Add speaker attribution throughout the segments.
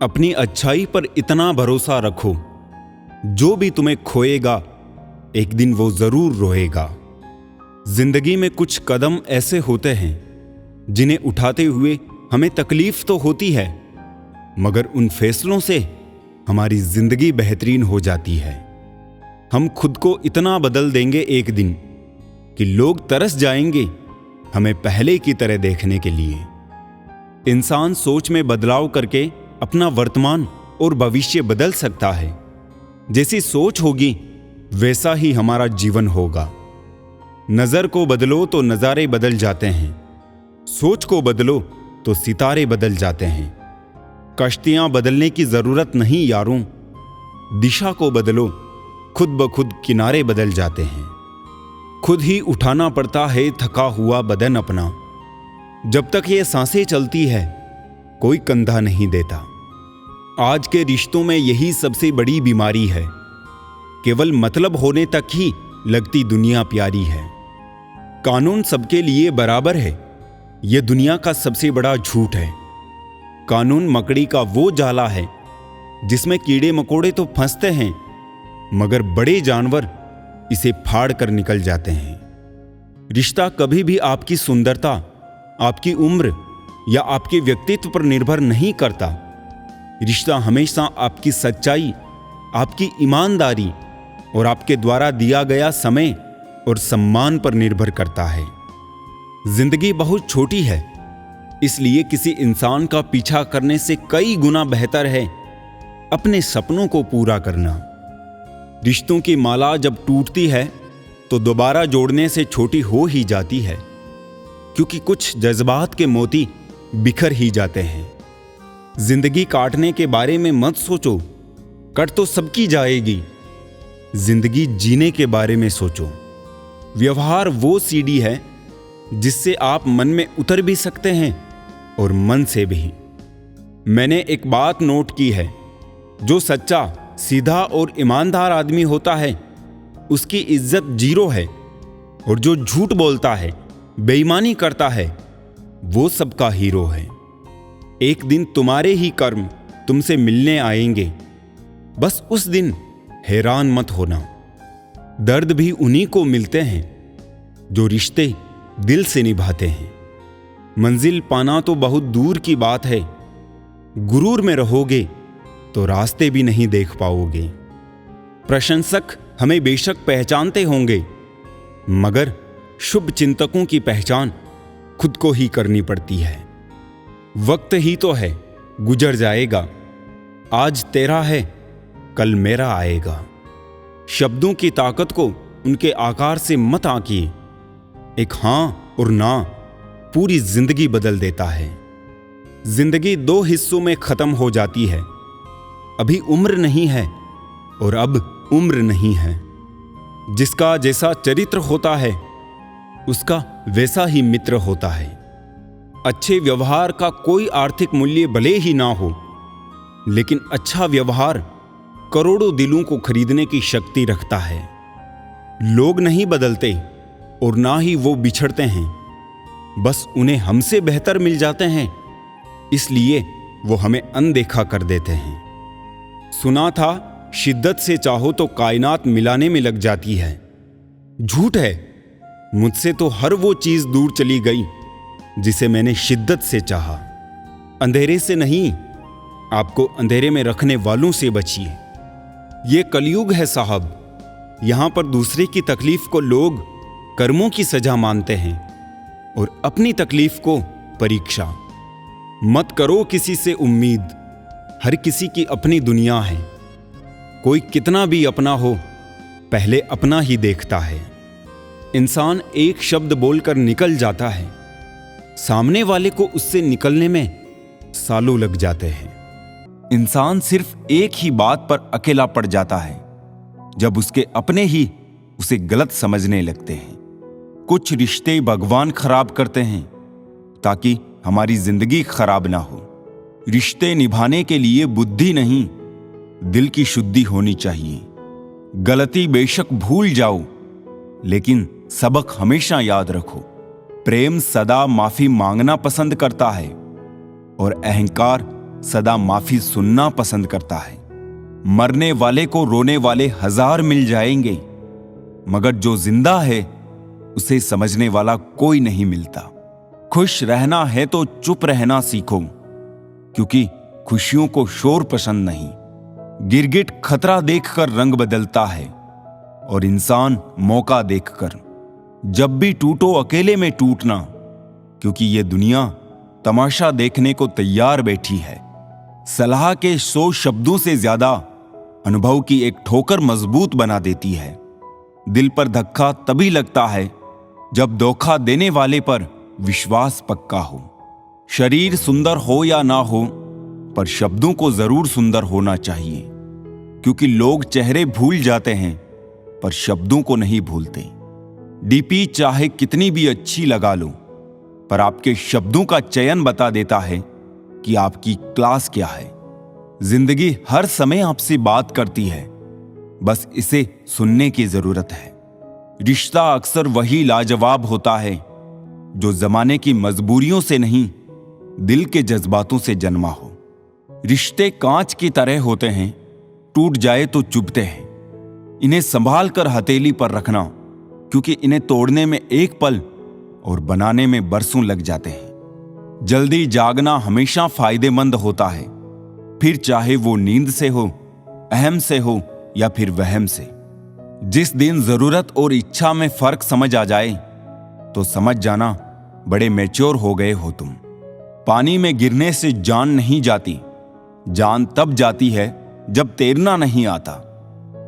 Speaker 1: अपनी अच्छाई पर इतना भरोसा रखो, जो भी तुम्हें खोएगा एक दिन वो जरूर रोएगा। जिंदगी में कुछ कदम ऐसे होते हैं जिन्हें उठाते हुए हमें तकलीफ तो होती है, मगर उन फैसलों से हमारी जिंदगी बेहतरीन हो जाती है। हम खुद को इतना बदल देंगे एक दिन कि लोग तरस जाएंगे हमें पहले की तरह देखने के लिए। इंसान सोच में बदलाव करके अपना वर्तमान और भविष्य बदल सकता है। जैसी सोच होगी वैसा ही हमारा जीवन होगा। नजर को बदलो तो नजारे बदल जाते हैं, सोच को बदलो तो सितारे बदल जाते हैं। कश्तियां बदलने की जरूरत नहीं यारों, दिशा को बदलो, खुद ब खुद किनारे बदल जाते हैं। खुद ही उठाना पड़ता है थका हुआ बदन अपना। जब तक ये सांसें चलती है कोई कंधा नहीं देता। आज के रिश्तों में यही सबसे बड़ी बीमारी है, केवल मतलब होने तक ही लगती दुनिया प्यारी है। कानून सबके लिए बराबर है, यह दुनिया का सबसे बड़ा झूठ है। कानून मकड़ी का वो जाला है जिसमें कीड़े मकोड़े तो फंसते हैं, मगर बड़े जानवर इसे फाड़ कर निकल जाते हैं। रिश्ता कभी भी आपकी सुंदरता, आपकी उम्र या आपके व्यक्तित्व पर निर्भर नहीं करता। रिश्ता हमेशा आपकी सच्चाई, आपकी ईमानदारी और आपके द्वारा दिया गया समय और सम्मान पर निर्भर करता है। जिंदगी बहुत छोटी है, इसलिए किसी इंसान का पीछा करने से कई गुना बेहतर है अपने सपनों को पूरा करना। रिश्तों की माला जब टूटती है तो दोबारा जोड़ने से छोटी हो ही जाती है, क्योंकि कुछ जज्बात के मोती बिखर ही जाते हैं। जिंदगी काटने के बारे में मत सोचो, कट तो सबकी जाएगी। जिंदगी जीने के बारे में सोचो। व्यवहार वो सीढ़ी है जिससे आप मन में उतर भी सकते हैं और मन से भी। मैंने एक बात नोट की है, जो सच्चा, सीधा और ईमानदार आदमी होता है उसकी इज्जत जीरो है, और जो झूठ बोलता है, बेईमानी करता है, वो सबका हीरो है। एक दिन तुम्हारे ही कर्म तुमसे मिलने आएंगे, बस उस दिन हैरान मत होना। दर्द भी उन्हीं को मिलते हैं जो रिश्ते दिल से निभाते हैं। मंजिल पाना तो बहुत दूर की बात है, गुरूर में रहोगे तो रास्ते भी नहीं देख पाओगे। प्रशंसक हमें बेशक पहचानते होंगे, मगर शुभ चिंतकों की पहचान खुद को ही करनी पड़ती है। वक्त ही तो है, गुजर जाएगा। आज तेरा है, कल मेरा आएगा। शब्दों की ताकत को उनके आकार से मत आंकिए। एक हां और ना पूरी जिंदगी बदल देता है। जिंदगी दो हिस्सों में खत्म हो जाती है, अभी उम्र नहीं है और अब उम्र नहीं है। जिसका जैसा चरित्र होता है उसका वैसा ही मित्र होता है। अच्छे व्यवहार का कोई आर्थिक मूल्य भले ही ना हो, लेकिन अच्छा व्यवहार करोड़ों दिलों को खरीदने की शक्ति रखता है। लोग नहीं बदलते और ना ही वो बिछड़ते हैं, बस उन्हें हमसे बेहतर मिल जाते हैं, इसलिए वो हमें अनदेखा कर देते हैं। सुना था शिद्दत से चाहो तो कायनात मिलाने में लग जाती है। झूठ है, मुझसे तो हर वो चीज दूर चली गई जिसे मैंने शिद्दत से चाहा। अंधेरे से नहीं, आपको अंधेरे में रखने वालों से बचिए। ये कलयुग है साहब, यहां पर दूसरे की तकलीफ को लोग कर्मों की सजा मानते हैं और अपनी तकलीफ को परीक्षा। मत करो किसी से उम्मीद, हर किसी की अपनी दुनिया है। कोई कितना भी अपना हो, पहले अपना ही देखता है। इंसान एक शब्द बोलकर निकल जाता है, सामने वाले को उससे निकलने में सालों लग जाते हैं। इंसान सिर्फ एक ही बात पर अकेला पड़ जाता है, जब उसके अपने ही उसे गलत समझने लगते हैं। कुछ रिश्ते भगवान खराब करते हैं ताकि हमारी जिंदगी खराब ना हो। रिश्ते निभाने के लिए बुद्धि नहीं, दिल की शुद्धि होनी चाहिए। गलती बेशक भूल जाओ, लेकिन सबक हमेशा याद रखो। प्रेम सदा माफी मांगना पसंद करता है और अहंकार सदा माफी सुनना पसंद करता है। मरने वाले को रोने वाले 1000 मिल जाएंगे, मगर जो जिंदा है उसे समझने वाला कोई नहीं मिलता। खुश रहना है तो चुप रहना सीखो, क्योंकि खुशियों को शोर पसंद नहीं। गिरगिट खतरा देखकर रंग बदलता है और इंसान मौका देखकर। जब भी टूटो अकेले में टूटना, क्योंकि ये दुनिया तमाशा देखने को तैयार बैठी है। सलाह के 100 शब्दों से ज्यादा अनुभव की एक ठोकर मजबूत बना देती है। दिल पर धक्का तभी लगता है जब धोखा देने वाले पर विश्वास पक्का हो। शरीर सुंदर हो या ना हो, पर शब्दों को जरूर सुंदर होना चाहिए, क्योंकि लोग चेहरे भूल जाते हैं पर शब्दों को नहीं भूलते। डीपी चाहे कितनी भी अच्छी लगा लो, पर आपके शब्दों का चयन बता देता है कि आपकी क्लास क्या है। जिंदगी हर समय आपसे बात करती है, बस इसे सुनने की जरूरत है। रिश्ता अक्सर वही लाजवाब होता है जो जमाने की मजबूरियों से नहीं, दिल के जज्बातों से जन्मा हो। रिश्ते कांच की तरह होते हैं, टूट जाए तो चुभते हैं। इन्हें संभाल कर हथेली पर रखना, क्योंकि इन्हें तोड़ने में एक पल और बनाने में बरसों लग जाते हैं। जल्दी जागना हमेशा फायदेमंद होता है, फिर चाहे वो नींद से हो, अहम से हो या फिर वहम से। जिस दिन जरूरत और इच्छा में फर्क समझ आ जाए तो समझ जाना बड़े मैच्योर हो गए हो तुम। पानी में गिरने से जान नहीं जाती, जान तब जाती है जब तैरना नहीं आता।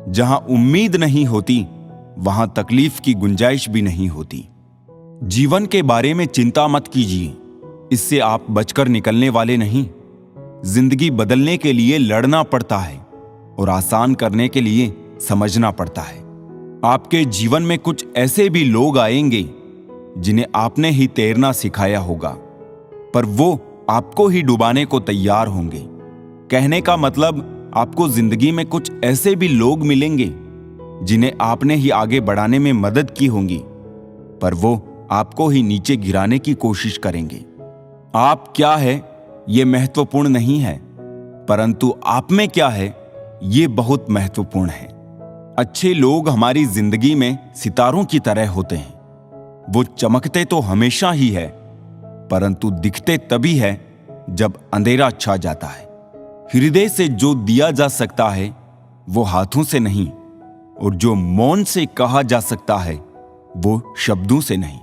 Speaker 1: जहां उम्मीद नहीं होती वहां तकलीफ की गुंजाइश भी नहीं होती। जीवन के बारे में चिंता मत कीजिए, इससे आप बचकर निकलने वाले नहीं। जिंदगी बदलने के लिए लड़ना पड़ता है और आसान करने के लिए समझना पड़ता है। आपके जीवन में कुछ ऐसे भी लोग आएंगे जिन्हें आपने ही तैरना सिखाया होगा, पर वो आपको ही डुबाने को तैयार होंगे। कहने का मतलब, आपको जिंदगी में कुछ ऐसे भी लोग मिलेंगे जिन्हें आपने ही आगे बढ़ाने में मदद की होगी, पर वो आपको ही नीचे गिराने की कोशिश करेंगे। आप क्या है ये महत्वपूर्ण नहीं है, परंतु आप में क्या है ये बहुत महत्वपूर्ण है। अच्छे लोग हमारी जिंदगी में सितारों की तरह होते हैं। वो चमकते तो हमेशा ही है, परंतु दिखते तभी है जब अंधेरा छा जाता है। हृदय से जो दिया जा सकता है वो हाथों से नहीं, और जो मौन से कहा जा सकता है वो शब्दों से नहीं।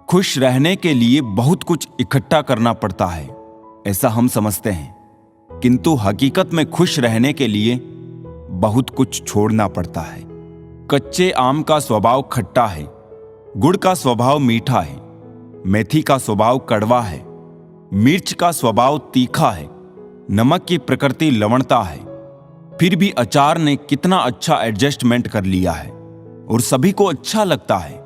Speaker 1: खुश रहने के लिए बहुत कुछ इकट्ठा करना पड़ता है, ऐसा हम समझते हैं, किंतु हकीकत में खुश रहने के लिए बहुत कुछ छोड़ना पड़ता है। कच्चे आम का स्वभाव खट्टा है, गुड़ का स्वभाव मीठा है, मेथी का स्वभाव कड़वा है, मिर्च का स्वभाव तीखा है, नमक की प्रकृति लवणता है। फिर भी अचार ने कितना अच्छा एडजस्टमेंट कर लिया है और सभी को अच्छा लगता है।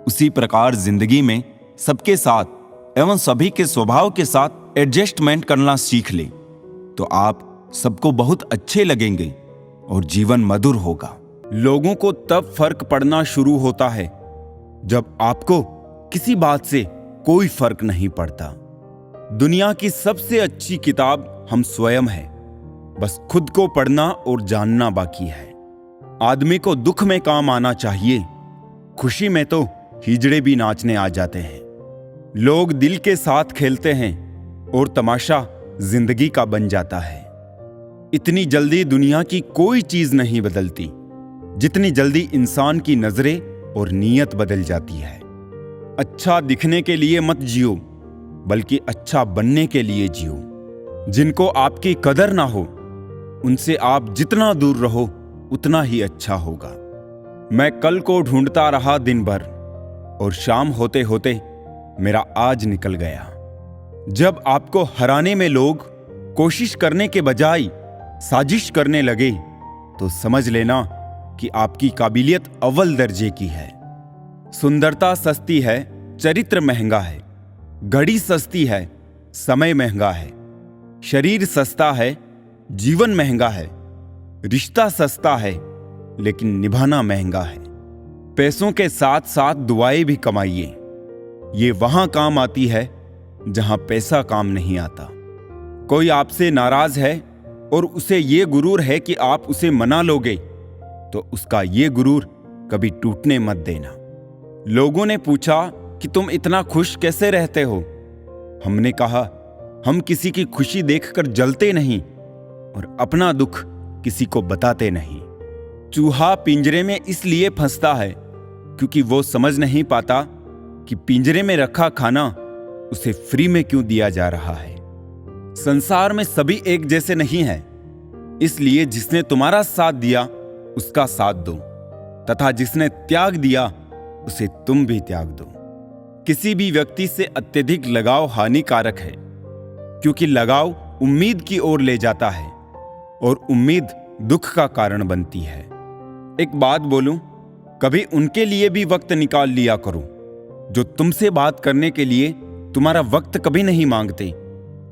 Speaker 1: उसी प्रकार जिंदगी में सबके साथ एवं सभी के स्वभाव के साथ एडजस्टमेंट करना सीख ले तो आप सबको बहुत अच्छे लगेंगे और जीवन मधुर होगा। लोगों को तब फर्क पड़ना शुरू होता है जब आपको किसी बात से कोई फर्क नहीं पड़ता। दुनिया की सबसे अच्छी किताब हम स्वयं हैं, बस खुद को पढ़ना और जानना बाकी है। आदमी को दुख में काम आना चाहिए, खुशी में तो हिजड़े भी नाचने आ जाते हैं। लोग दिल के साथ खेलते हैं और तमाशा जिंदगी का बन जाता है। इतनी जल्दी दुनिया की कोई चीज नहीं बदलती जितनी जल्दी इंसान की नजरें और नीयत बदल जाती है। अच्छा दिखने के लिए मत जियो, बल्कि अच्छा बनने के लिए जियो। जिनको आपकी कदर ना हो उनसे आप जितना दूर रहो उतना ही अच्छा होगा। मैं कल को ढूंढता रहा दिन भर और शाम होते होते मेरा आज निकल गया। जब आपको हराने में लोग कोशिश करने के बजाय साजिश करने लगे तो समझ लेना कि आपकी काबिलियत अव्वल दर्जे की है। सुंदरता सस्ती है, चरित्र महंगा है। घड़ी सस्ती है, समय महंगा है। शरीर सस्ता है, जीवन महंगा है। रिश्ता सस्ता है, लेकिन निभाना महंगा है। पैसों के साथ साथ दुआएं भी कमाइए, ये वहां काम आती है जहां पैसा काम नहीं आता। कोई आपसे नाराज है और उसे ये गुरूर है कि आप उसे मना लोगे, तो उसका ये गुरूर कभी टूटने मत देना। लोगों ने पूछा कि तुम इतना खुश कैसे रहते हो? हमने कहा, हम किसी की खुशी देखकर जलते नहीं और अपना दुख किसी को बताते नहीं। चूहा पिंजरे में इसलिए फंसता है क्योंकि वो समझ नहीं पाता कि पिंजरे में रखा खाना उसे फ्री में क्यों दिया जा रहा है। संसार में सभी एक जैसे नहीं हैं, इसलिए जिसने तुम्हारा साथ दिया उसका साथ दो, तथा जिसने त्याग दिया उसे तुम भी त्याग दो। किसी भी व्यक्ति से अत्यधिक लगाव हानिकारक है, क्योंकि लगाव उम्मीद की ओर ले जाता है और उम्मीद दुख का कारण बनती है। एक बात बोलूं, कभी उनके लिए भी वक्त निकाल लिया करो जो तुमसे बात करने के लिए तुम्हारा वक्त कभी नहीं मांगते,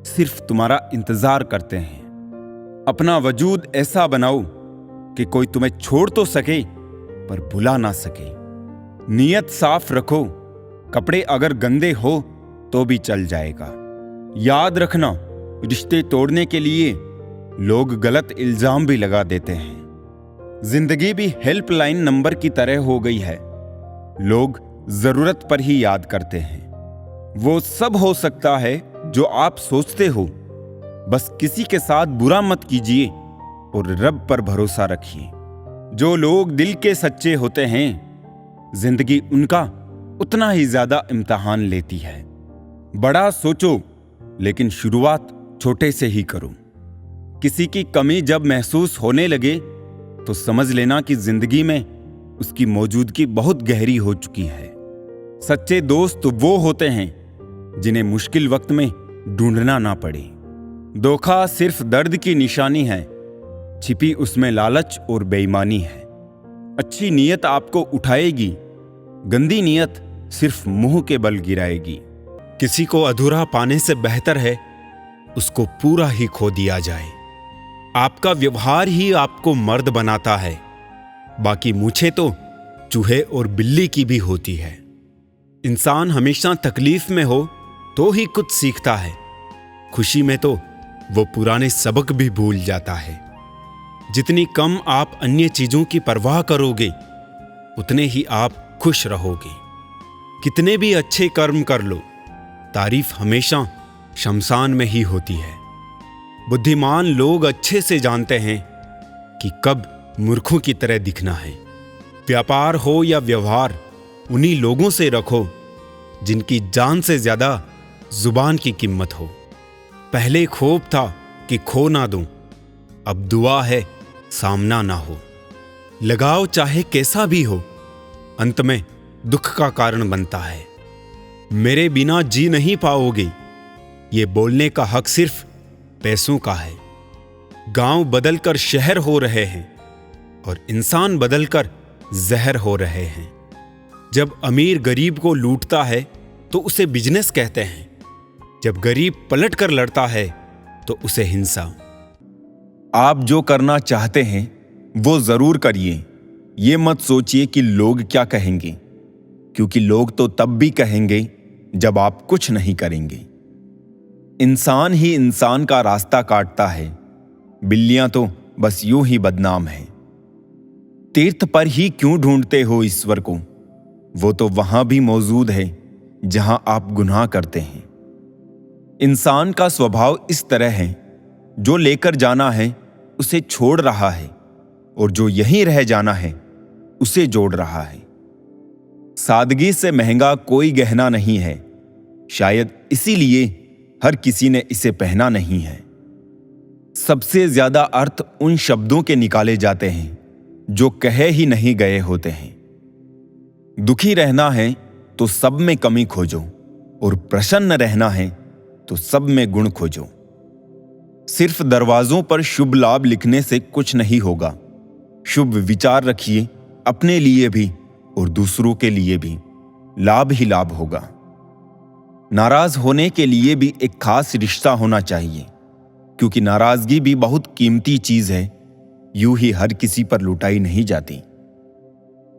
Speaker 1: सिर्फ तुम्हारा इंतजार करते हैं। अपना वजूद ऐसा बनाओ कि कोई तुम्हें छोड़ तो सके पर भुला ना सके। नीयत साफ रखो, कपड़े अगर गंदे हो तो भी चल जाएगा। याद रखना, रिश्ते तोड़ने के लिए लोग गलत इल्जाम भी लगा देते हैं। जिंदगी भी हेल्पलाइन नंबर की तरह हो गई है, लोग जरूरत पर ही याद करते हैं। वो सब हो सकता है जो आप सोचते हो, बस किसी के साथ बुरा मत कीजिए और रब पर भरोसा रखिए। जो लोग दिल के सच्चे होते हैं, जिंदगी उनका उतना ही ज्यादा इम्तिहान लेती है। बड़ा सोचो लेकिन शुरुआत छोटे से ही करो। किसी की कमी जब महसूस होने लगे तो समझ लेना कि जिंदगी में उसकी मौजूदगी बहुत गहरी हो चुकी है। सच्चे दोस्त वो होते हैं जिन्हें मुश्किल वक्त में ढूंढना ना पड़े। धोखा सिर्फ दर्द की निशानी है, छिपी उसमें लालच और बेईमानी है। अच्छी नीयत आपको उठाएगी, गंदी नीयत सिर्फ मुंह के बल गिराएगी। किसी को अधूरा पाने से बेहतर है उसको पूरा ही खो दिया जाए। आपका व्यवहार ही आपको मर्द बनाता है, बाकी मूछें तो चूहे और बिल्ली की भी होती है। इंसान हमेशा तकलीफ में हो तो ही कुछ सीखता है, खुशी में तो वो पुराने सबक भी भूल जाता है। जितनी कम आप अन्य चीजों की परवाह करोगे उतने ही आप खुश रहोगे। कितने भी अच्छे कर्म कर लो, तारीफ हमेशा शमशान में ही होती है। बुद्धिमान लोग अच्छे से जानते हैं कि कब मूर्खों की तरह दिखना है। व्यापार हो या व्यवहार, उन्हीं लोगों से रखो जिनकी जान से ज्यादा जुबान की कीमत हो। पहले खौफ था कि खो ना दूं, अब दुआ है सामना ना हो। लगाव चाहे कैसा भी हो, अंत में दुख का कारण बनता है। मेरे बिना जी नहीं पाओगे, ये बोलने का हक सिर्फ पैसों का है। गांव बदलकर शहर हो रहे हैं और इंसान बदलकर जहर हो रहे हैं। जब अमीर गरीब को लूटता है तो उसे बिजनेस कहते हैं, जब गरीब पलट कर लड़ता है तो उसे हिंसा। आप जो करना चाहते हैं वो जरूर करिए। ये मत सोचिए कि लोग क्या कहेंगे, क्योंकि लोग तो तब भी कहेंगे जब आप कुछ नहीं करेंगे। इंसान ही इंसान का रास्ता काटता है, बिल्लियां तो बस यूं ही बदनाम हैं। तीर्थ पर ही क्यों ढूंढते हो ईश्वर को? वो तो वहां भी मौजूद है जहां आप गुनाह करते हैं। इंसान का स्वभाव इस तरह है, जो लेकर जाना है उसे छोड़ रहा है और जो यहीं रह जाना है उसे जोड़ रहा है। सादगी से महंगा कोई गहना नहीं है, शायद इसीलिए हर किसी ने इसे पहना नहीं है। सबसे ज्यादा अर्थ उन शब्दों के निकाले जाते हैं जो कहे ही नहीं गए होते हैं। दुखी रहना है तो सब में कमी खोजो और प्रसन्न रहना है तो सब में गुण खोजो। सिर्फ दरवाजों पर शुभ लाभ लिखने से कुछ नहीं होगा। शुभ विचार रखिए, अपने लिए भी और दूसरों के लिए भी लाभ ही लाभ होगा। नाराज होने के लिए भी एक खास रिश्ता होना चाहिए, क्योंकि नाराजगी भी बहुत कीमती चीज है, यूं ही हर किसी पर लुटाई नहीं जाती।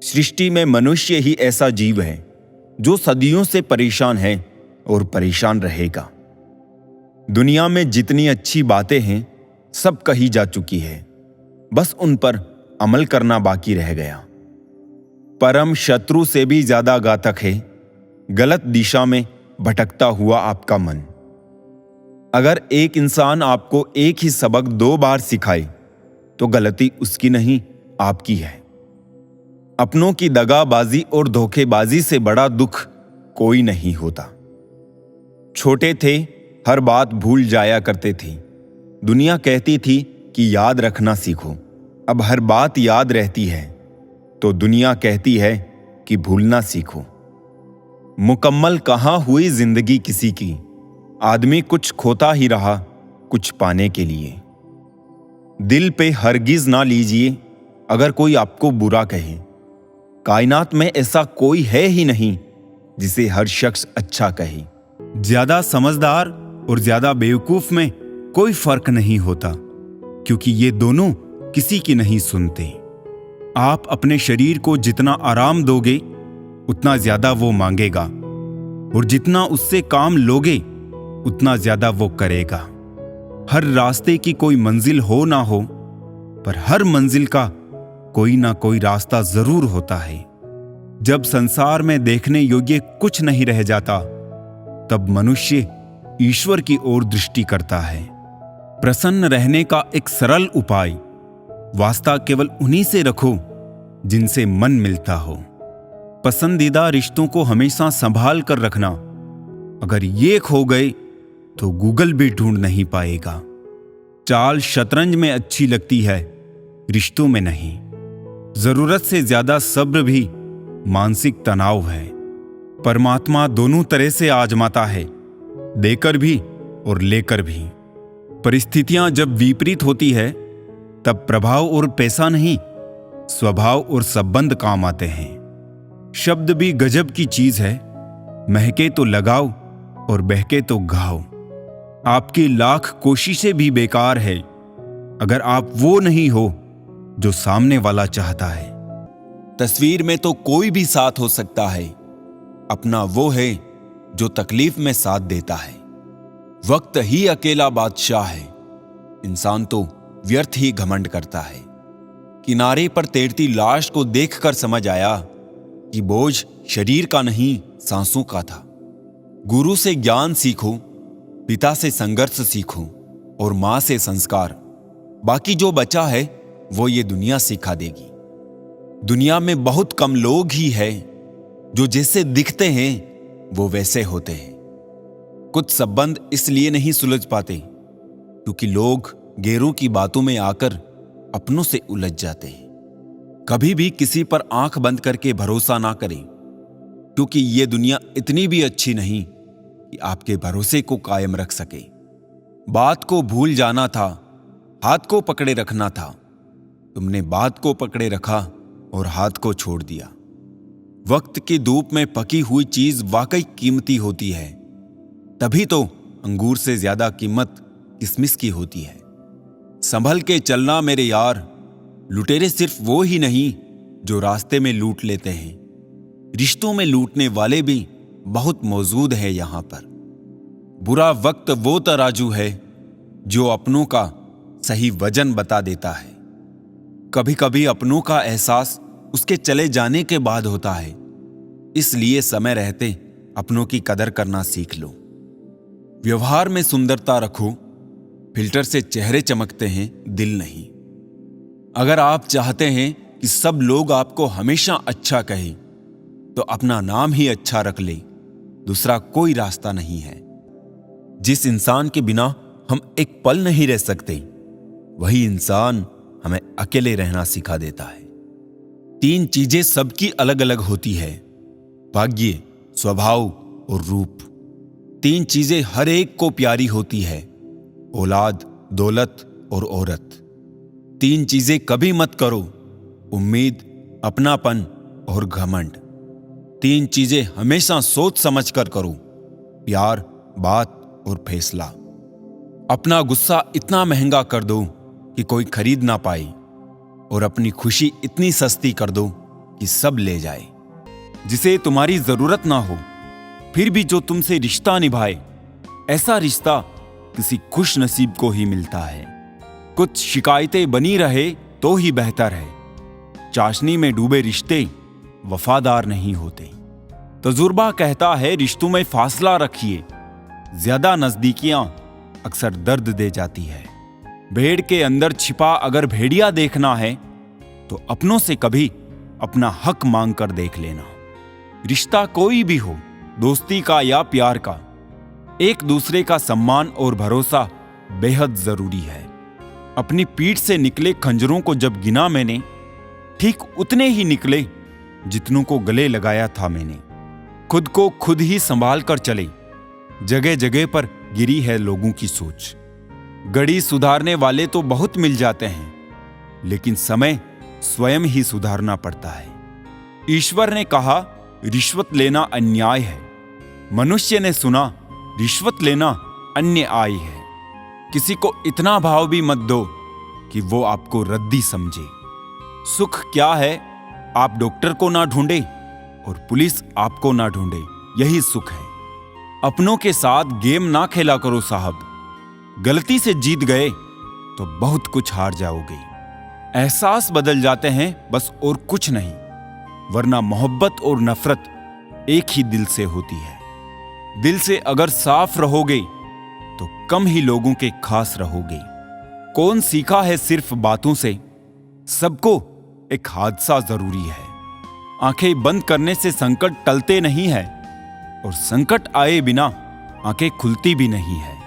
Speaker 1: सृष्टि में मनुष्य ही ऐसा जीव है जो सदियों से परेशान है और परेशान रहेगा। दुनिया में जितनी अच्छी बातें हैं सब कही जा चुकी है, बस उन पर अमल करना बाकी रह गया। परम शत्रु से भी ज्यादा घातक है गलत दिशा में भटकता हुआ आपका मन। अगर एक इंसान आपको एक ही सबक 2 बार सिखाए तो गलती उसकी नहीं, आपकी है। अपनों की दगाबाजी और धोखेबाजी से बड़ा दुख कोई नहीं होता। छोटे थे, हर बात भूल जाया करते थे। दुनिया कहती थी कि याद रखना सीखो। अब हर बात याद रहती है तो दुनिया कहती है कि भूलना सीखो। मुकम्मल कहाँ हुई जिंदगी किसी की, आदमी कुछ खोता ही रहा कुछ पाने के लिए। दिल पे हरगिज ना लीजिए अगर कोई आपको बुरा कहे। कायनात में ऐसा कोई है ही नहीं जिसे हर शख्स अच्छा कहे। ज्यादा समझदार और ज्यादा बेवकूफ में कोई फर्क नहीं होता, क्योंकि ये दोनों किसी की नहीं सुनते। आप अपने शरीर को जितना आराम दोगे उतना ज्यादा वो मांगेगा, और जितना उससे काम लोगे उतना ज्यादा वो करेगा। हर रास्ते की कोई मंजिल हो ना हो, पर हर मंजिल का कोई ना कोई रास्ता जरूर होता है। जब संसार में देखने योग्य कुछ नहीं रह जाता, तब मनुष्य ईश्वर की ओर दृष्टि करता है। प्रसन्न रहने का एक सरल उपाय, वास्ता केवल उन्हीं से रखो जिनसे मन मिलता हो। पसंदीदा रिश्तों को हमेशा संभाल कर रखना। अगर ये खो गए तो गूगल भी ढूंढ नहीं पाएगा। चाल शतरंज में अच्छी लगती है, रिश्तों में नहीं। जरूरत से ज्यादा सब्र भी मानसिक तनाव है। परमात्मा दोनों तरह से आजमाता है, देकर भी और लेकर भी। परिस्थितियां जब विपरीत होती है तब प्रभाव और पैसा नहीं, स्वभाव और संबंध काम आते हैं। शब्द भी गजब की चीज है, महके तो लगाओ और बहके तो घाओ। आपकी लाख कोशिशें भी बेकार है अगर आप वो नहीं हो जो सामने वाला चाहता है। तस्वीर में तो कोई भी साथ हो सकता है, अपना वो है जो तकलीफ में साथ देता है। वक्त ही अकेला बादशाह है, इंसान तो व्यर्थ ही घमंड करता है। किनारे पर तैरती लाश को देखकर समझ आया कि बोझ शरीर का नहीं सांसों का था। गुरु से ज्ञान सीखो, पिता से संघर्ष सीखो और मां से संस्कार। बाकी जो बचा है वो ये दुनिया सिखा देगी। दुनिया में बहुत कम लोग ही हैं जो जैसे दिखते हैं वो वैसे होते हैं। कुछ संबंध इसलिए नहीं सुलझ पाते क्योंकि लोग गैरों की बातों में आकर अपनों से उलझ जाते हैं। कभी भी किसी पर आंख बंद करके भरोसा ना करें, क्योंकि ये दुनिया इतनी भी अच्छी नहीं कि आपके भरोसे को कायम रख सके। बात को भूल जाना था, हाथ को पकड़े रखना था। तुमने बात को पकड़े रखा और हाथ को छोड़ दिया। वक्त की धूप में पकी हुई चीज वाकई कीमती होती है, तभी तो अंगूर से ज्यादा कीमत किशमिश की होती है। संभल के चलना मेरे यार, लुटेरे सिर्फ वो ही नहीं जो रास्ते में लूट लेते हैं। रिश्तों में लूटने वाले भी बहुत मौजूद है यहां पर। बुरा वक्त वो तराजू है जो अपनों का सही वजन बता देता है। कभी कभी अपनों का एहसास उसके चले जाने के बाद होता है, इसलिए समय रहते अपनों की कदर करना सीख लो। व्यवहार में सुंदरता रखो, फिल्टर से चेहरे चमकते हैं, दिल नहीं। अगर आप चाहते हैं कि सब लोग आपको हमेशा अच्छा कहें तो अपना नाम ही अच्छा रख ले, दूसरा कोई रास्ता नहीं है। जिस इंसान के बिना हम एक पल नहीं रह सकते, वही इंसान हमें अकेले रहना सिखा देता है। 3 चीजें सबकी अलग अलग होती है, भाग्य, स्वभाव और रूप। 3 चीजें हर एक को प्यारी होती है, औलाद, दौलत और औरत। 3 चीजें कभी मत करो, उम्मीद, अपनापन और घमंड। 3 चीजें हमेशा सोच समझ कर करो, प्यार, बात और फैसला। अपना गुस्सा इतना महंगा कर दो कि कोई खरीद ना पाए, और अपनी खुशी इतनी सस्ती कर दो कि सब ले जाए। जिसे तुम्हारी जरूरत ना हो फिर भी जो तुमसे रिश्ता निभाए, ऐसा रिश्ता किसी खुश नसीब को ही मिलता है। कुछ शिकायतें बनी रहे तो ही बेहतर है। चाशनी में डूबे रिश्ते वफादार नहीं होते। तजुर्बा कहता है रिश्तों में फासला रखिए, ज्यादा नजदीकियां अक्सर दर्द दे जाती है। भेड़ के अंदर छिपा अगर भेड़िया देखना है तो अपनों से कभी अपना हक मांग कर देख लेना। रिश्ता कोई भी हो, दोस्ती का या प्यार का, एक दूसरे का सम्मान और भरोसा बेहद जरूरी है। अपनी पीठ से निकले खंजरों को जब गिना मैंने, ठीक उतने ही निकले जितनों को गले लगाया था मैंने। खुद को खुद ही संभाल कर चले, जगह जगह पर गिरी है लोगों की सोच। गड़ी सुधारने वाले तो बहुत मिल जाते हैं, लेकिन समय स्वयं ही सुधारना पड़ता है। ईश्वर ने कहा रिश्वत लेना अन्याय है। मनुष्य ने सुना रिश्वत लेना अन्याय है। किसी को इतना भाव भी मत दो कि वो आपको रद्दी समझे। सुख क्या है, आप डॉक्टर को ना ढूंढे और पुलिस आपको ना ढूंढे, यही सुख है। अपनों के साथ गेम ना खेला करो साहब। गलती से जीत गए तो बहुत कुछ हार जाओगे। एहसास बदल जाते हैं बस, और कुछ नहीं, वरना मोहब्बत और नफरत एक ही दिल से होती है। दिल से अगर साफ रहोगे तो कम ही लोगों के खास रहोगे। कौन सीखा है सिर्फ बातों से, सबको एक हादसा जरूरी है। आंखें बंद करने से संकट टलते नहीं है, और संकट आए बिना आंखें खुलती भी नहीं है।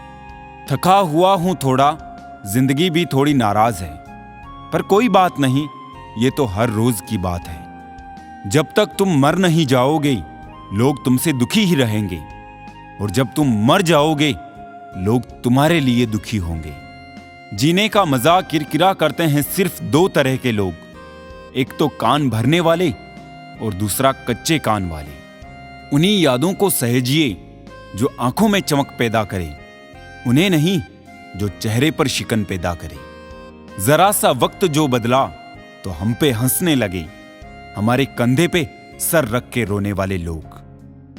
Speaker 1: थका हुआ हूं थोड़ा, जिंदगी भी थोड़ी नाराज है, पर कोई बात नहीं, ये तो हर रोज की बात है। जब तक तुम मर नहीं जाओगे लोग तुमसे दुखी ही रहेंगे, और जब तुम मर जाओगे लोग तुम्हारे लिए दुखी होंगे। जीने का मजा किरकिरा करते हैं सिर्फ दो तरह के लोग, एक तो कान भरने वाले और दूसरा कच्चे कान वाले। उन्हीं यादों को सहेजिए जो आंखों में चमक पैदा करे, उन्हें नहीं जो चेहरे पर शिकन पैदा करे। जरा सा वक्त जो बदला तो हम पे हंसने लगे, हमारे कंधे पे सर रख के रोने वाले लोग।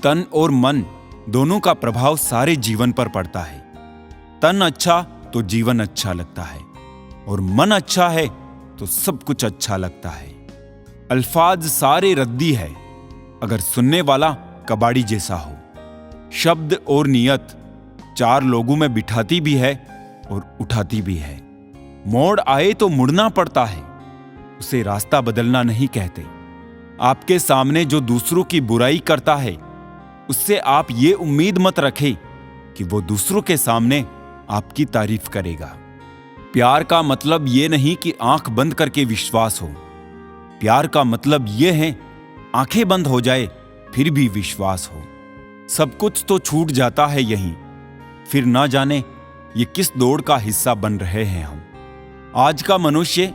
Speaker 1: तन और मन दोनों का प्रभाव सारे जीवन पर पड़ता है। तन अच्छा तो जीवन अच्छा लगता है, और मन अच्छा है तो सब कुछ अच्छा लगता है। अल्फाज सारे रद्दी है अगर सुनने वाला कबाड़ी जैसा हो। शब्द और नियत चार लोगों में बिठाती भी है और उठाती भी है। मोड़ आए तो मुड़ना पड़ता है, उसे रास्ता बदलना नहीं कहते। आपके सामने जो दूसरों की बुराई करता है, उससे आप ये उम्मीद मत रखें कि वो दूसरों के सामने आपकी तारीफ करेगा। प्यार का मतलब ये नहीं कि आंख बंद करके विश्वास हो। प्यार का मतलब ये है आंखें बंद हो जाए फिर भी विश्वास हो। सब कुछ तो छूट जाता है यहीं, फिर ना जाने ये किस दौड़ का हिस्सा बन रहे हैं हम। आज का मनुष्य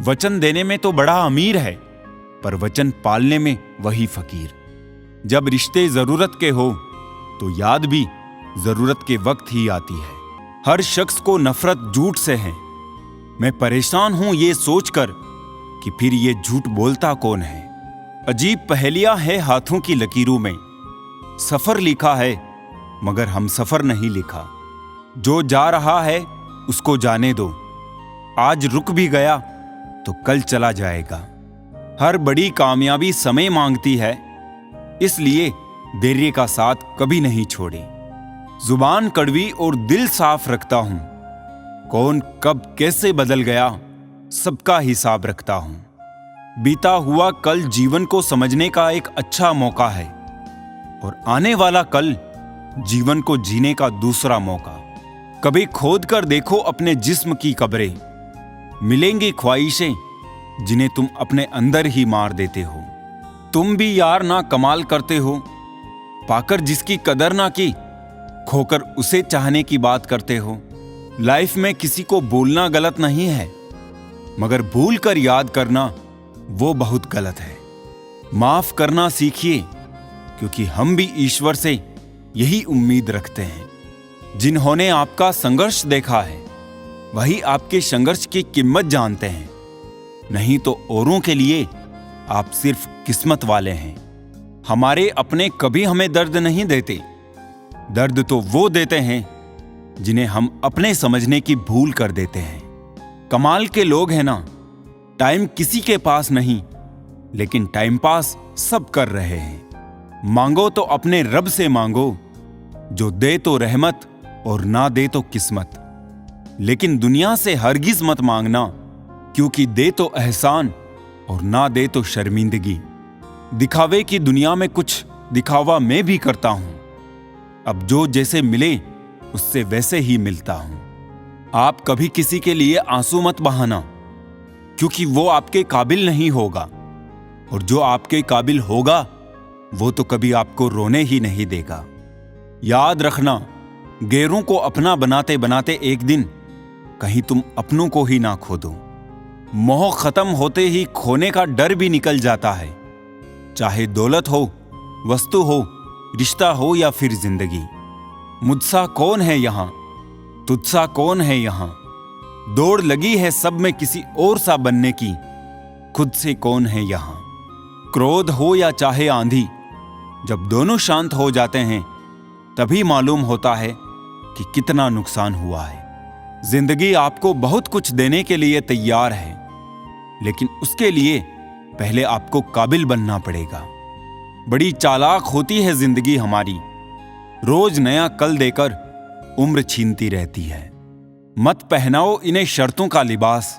Speaker 1: वचन देने में तो बड़ा अमीर है, पर वचन पालने में वही फकीर। जब रिश्ते जरूरत के हो तो याद भी जरूरत के वक्त ही आती है। हर शख्स को नफरत झूठ से है। मैं परेशान हूं ये सोचकर कि फिर ये झूठ बोलता कौन है। अजीब पहेलियां है हाथों की लकीरों में। सफर लिखा है मगर हम सफर नहीं लिखा। जो जा रहा है उसको जाने दो। आज रुक भी गया तो कल चला जाएगा। हर बड़ी कामयाबी समय मांगती है, इसलिए धैर्य का साथ कभी नहीं छोड़े। जुबान कड़वी और दिल साफ रखता हूं। कौन कब कैसे बदल गया सबका हिसाब रखता हूं। बीता हुआ कल जीवन को समझने का एक अच्छा मौका है, और आने वाला कल जीवन को जीने का दूसरा मौका। कभी खोद कर देखो अपने जिस्म की कब्रें, मिलेंगी ख्वाहिशें जिन्हें तुम अपने अंदर ही मार देते हो। तुम भी यार ना कमाल करते हो, पाकर जिसकी कदर ना की खोकर उसे चाहने की बात करते हो। लाइफ में किसी को बोलना गलत नहीं है, मगर भूल कर याद करना वो बहुत गलत है। माफ करना सीखिए, क्योंकि हम भी ईश्वर से यही उम्मीद रखते हैं। जिन्होंने आपका संघर्ष देखा है वही आपके संघर्ष की कीमत जानते हैं, नहीं तो औरों के लिए आप सिर्फ किस्मत वाले हैं। हमारे अपने कभी हमें दर्द नहीं देते, दर्द तो वो देते हैं जिन्हें हम अपने समझने की भूल कर देते हैं। कमाल के लोग हैं ना, टाइम किसी के पास नहीं, लेकिन टाइम पास सब कर रहे हैं। मांगो तो अपने रब से मांगो, जो दे तो रहमत और ना दे तो किस्मत। लेकिन दुनिया से हरगिज मत मांगना, क्योंकि दे तो एहसान और ना दे तो शर्मिंदगी। दिखावे की दुनिया में कुछ दिखावा मैं भी करता हूं, अब जो जैसे मिले उससे वैसे ही मिलता हूं। आप कभी किसी के लिए आंसू मत बहाना, क्योंकि वो आपके काबिल नहीं होगा, और जो आपके काबिल होगा वो तो कभी आपको रोने ही नहीं देगा। याद रखना, गैरों को अपना बनाते बनाते एक दिन कहीं तुम अपनों को ही ना खो दो। मोह खत्म होते ही खोने का डर भी निकल जाता है, चाहे दौलत हो, वस्तु हो, रिश्ता हो या फिर जिंदगी। मुझसा कौन है यहां, तुझसा कौन है यहां, दौड़ लगी है सब में किसी और सा बनने की, खुद से कौन है यहां। क्रोध हो या चाहे आंधी, जब दोनों शांत हो जाते हैं तभी मालूम होता है कि कितना नुकसान हुआ है। जिंदगी आपको बहुत कुछ देने के लिए तैयार है, लेकिन उसके लिए पहले आपको काबिल बनना पड़ेगा। बड़ी चालाक होती है जिंदगी हमारी, रोज नया कल देकर उम्र छीनती रहती है। मत पहनाओ इन्हें शर्तों का लिबास,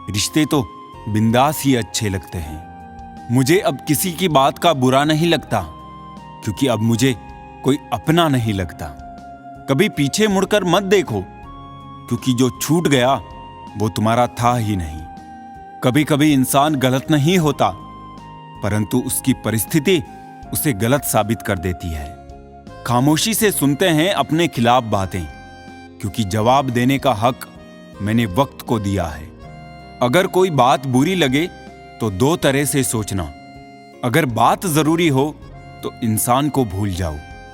Speaker 1: रिश्ते तो बिंदास ही अच्छे लगते हैं। मुझे अब किसी की बात का बुरा नहीं लगता, क्योंकि अब मुझे कोई अपना नहीं लगता। कभी पीछे मुड़कर मत देखो, क्योंकि जो छूट गया वो तुम्हारा था ही नहीं। कभी कभी इंसान गलत नहीं होता, परंतु उसकी परिस्थिति उसे गलत साबित कर देती है। खामोशी से सुनते हैं अपने खिलाफ बातें, क्योंकि जवाब देने का हक मैंने वक्त को दिया है। अगर कोई बात बुरी लगे तो दो तरह से सोचना, अगर बात जरूरी हो तो इंसान को भूल जाओ,